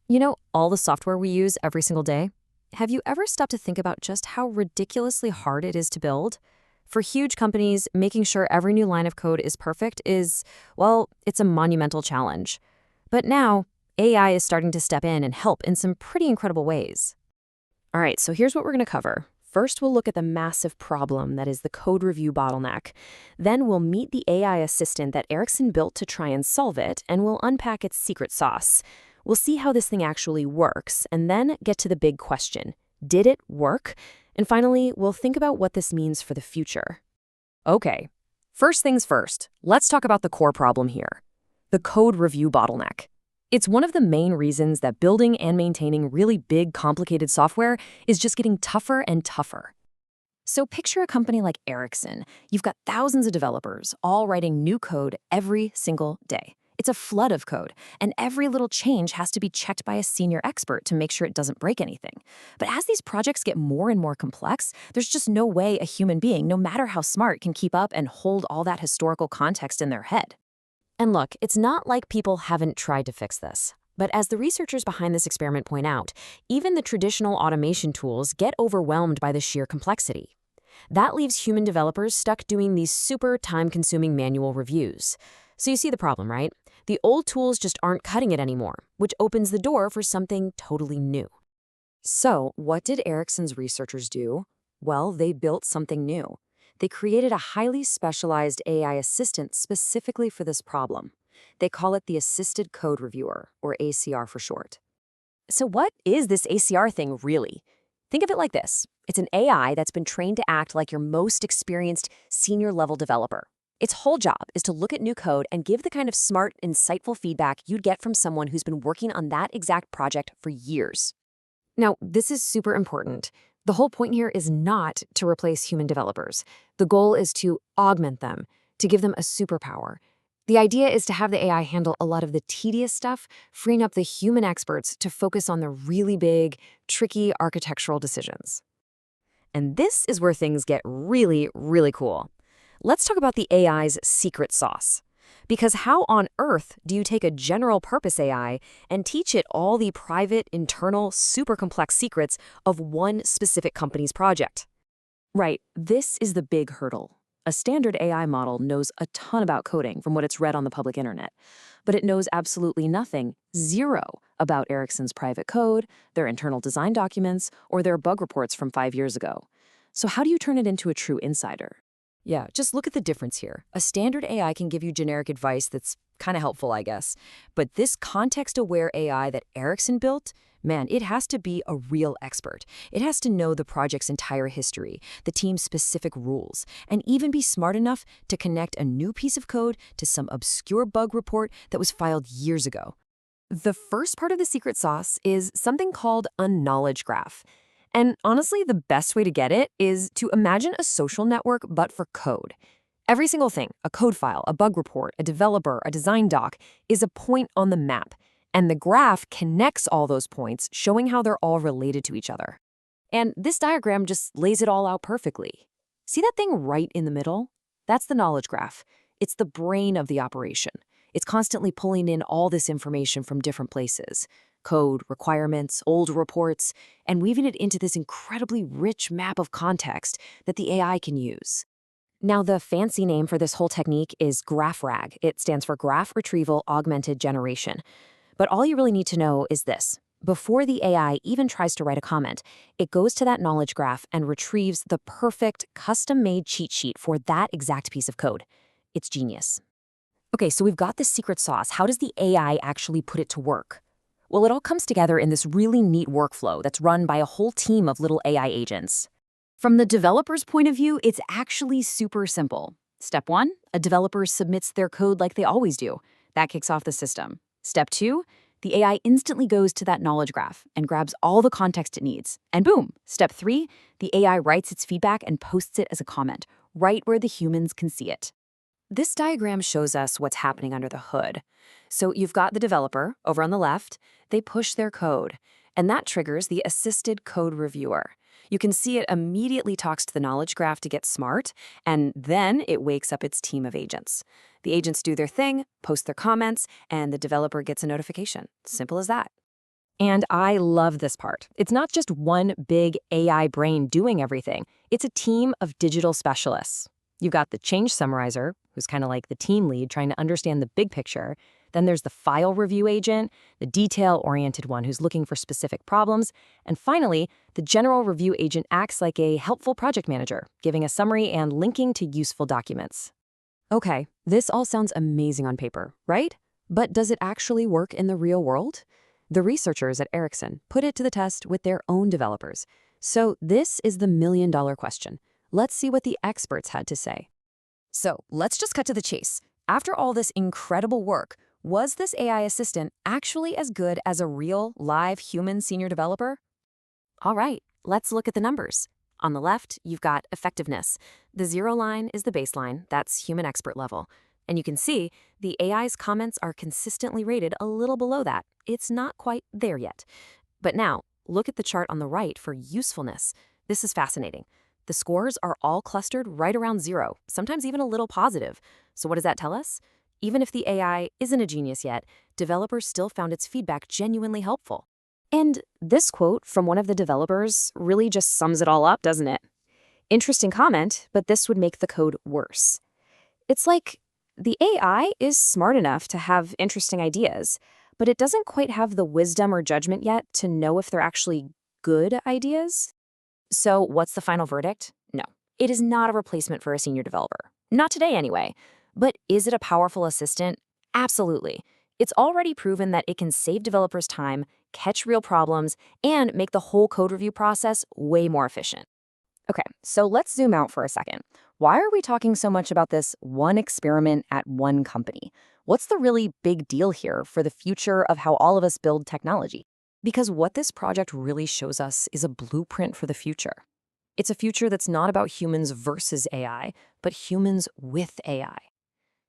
You know, all the software we use every single day? Have you ever stopped to think about just how ridiculously hard it is to build? For huge companies, making sure every new line of code is perfect is, well, it's a monumental challenge. But now, AI is starting to step in and help in some pretty incredible ways. All right, so here's what we're going to cover. First, we'll look at the massive problem that is the code review bottleneck. Then we'll meet the AI assistant that Ericsson built to try and solve it, and we'll unpack its secret sauce. We'll see how this thing actually works, and then get to the big question. Did it work? And finally, we'll think about what this means for the future. Okay, first things first, let's talk about the core problem here. The code review bottleneck. It's one of the main reasons that building and maintaining really big, complicated software is just getting tougher and tougher. So picture a company like Ericsson. You've got thousands of developers all writing new code every single day. It's a flood of code, and every little change has to be checked by a senior expert to make sure it doesn't break anything. But as these projects get more and more complex, there's just no way a human being, no matter how smart, can keep up and hold all that historical context in their head. And look, it's not like people haven't tried to fix this. But as the researchers behind this experiment point out, even the traditional automation tools get overwhelmed by the sheer complexity. That leaves human developers stuck doing these super time-consuming manual reviews. So you see the problem, right? The old tools just aren't cutting it anymore, which opens the door for something totally new. So what did Ericsson's researchers do? Well, they built something new. They created a highly specialized AI assistant specifically for this problem. They call it the Assisted Code Reviewer, or ACR for short. So what is this ACR thing really? Think of it like this. It's an AI that's been trained to act like your most experienced senior-level developer. Its whole job is to look at new code and give the kind of smart, insightful feedback you'd get from someone who's been working on that exact project for years. Now, this is super important. The whole point here is not to replace human developers. The goal is to augment them, to give them a superpower. The idea is to have the AI handle a lot of the tedious stuff, freeing up the human experts to focus on the really big, tricky architectural decisions. And this is where things get really, really cool. Let's talk about the AI's secret sauce. Because how on earth do you take a general-purpose AI and teach it all the private, internal, super complex secrets of one specific company's project? Right, this is the big hurdle. A standard AI model knows a ton about coding from what it's read on the public internet, but it knows absolutely nothing, zero, about Ericsson's private code, their internal design documents, or their bug reports from 5 years ago. So how do you turn it into a true insider? Yeah, just look at the difference here. A standard AI can give you generic advice that's kind of helpful, I guess. But this context-aware AI that Ericsson built, man, it has to be a real expert. It has to know the project's entire history, the team's specific rules, and even be smart enough to connect a new piece of code to some obscure bug report that was filed years ago. The first part of the secret sauce is something called a knowledge graph. And honestly, the best way to get it is to imagine a social network, but for code. Every single thing, a code file, a bug report, a developer, a design doc, is a point on the map. And the graph connects all those points, showing how they're all related to each other. And this diagram just lays it all out perfectly. See that thing right in the middle? That's the knowledge graph. It's the brain of the operation. It's constantly pulling in all this information from different places. Code, requirements, old reports, and weaving it into this incredibly rich map of context that the AI can use. Now, the fancy name for this whole technique is GraphRAG. It stands for Graph Retrieval-Augmented Generation. But all you really need to know is this. Before the AI even tries to write a comment, it goes to that knowledge graph and retrieves the perfect, custom-made cheat sheet for that exact piece of code. It's genius. Okay, so we've got this secret sauce. How does the AI actually put it to work? Well, it all comes together in this really neat workflow that's run by a whole team of little AI agents. From the developer's point of view, it's actually super simple. Step 1, a developer submits their code like they always do. That kicks off the system. Step 2, the AI instantly goes to that knowledge graph and grabs all the context it needs. And boom! Step 3, the AI writes its feedback and posts it as a comment, right where the humans can see it. This diagram shows us what's happening under the hood. So you've got the developer over on the left. They push their code, and that triggers the Assisted Code Reviewer. You can see it immediately talks to the knowledge graph to get smart, and then it wakes up its team of agents. The agents do their thing, post their comments, and the developer gets a notification. Simple as that. And I love this part. It's not just one big AI brain doing everything. It's a team of digital specialists. You've got the change summarizer, who's kind of like the team lead trying to understand the big picture. Then there's the file review agent, the detail-oriented one who's looking for specific problems. And finally, the general review agent acts like a helpful project manager, giving a summary and linking to useful documents. Okay, this all sounds amazing on paper, right? But does it actually work in the real world? The researchers at Ericsson put it to the test with their own developers. So this is the million-dollar question. Let's see what the experts had to say. So let's just cut to the chase. After all this incredible work, was this AI assistant actually as good as a real, live human senior developer? All right, let's look at the numbers. On the left, you've got effectiveness. The 0 line is the baseline, that's human expert level. And you can see the AI's comments are consistently rated a little below that. It's not quite there yet. But now, look at the chart on the right for usefulness. This is fascinating. The scores are all clustered right around 0, sometimes even a little positive. So what does that tell us? Even if the AI isn't a genius yet, developers still found its feedback genuinely helpful. And this quote from one of the developers really just sums it all up, doesn't it? Interesting comment, but this would make the code worse. It's like the AI is smart enough to have interesting ideas, but it doesn't quite have the wisdom or judgment yet to know if they're actually good ideas. So what's the final verdict? No, it is not a replacement for a senior developer. Not today, anyway. But is it a powerful assistant? Absolutely. It's already proven that it can save developers time, catch real problems, and make the whole code review process way more efficient. Okay, so let's zoom out for a second. Why are we talking so much about this one experiment at one company? What's the really big deal here for the future of how all of us build technology? Because what this project really shows us is a blueprint for the future. It's a future that's not about humans versus AI, but humans with AI.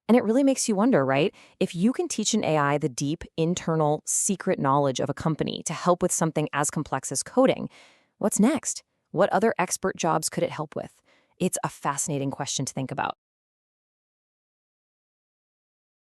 And it really makes you wonder, right? If you can teach an AI the deep, internal, secret knowledge of a company to help with something as complex as coding, what's next? What other expert jobs could it help with? It's a fascinating question to think about.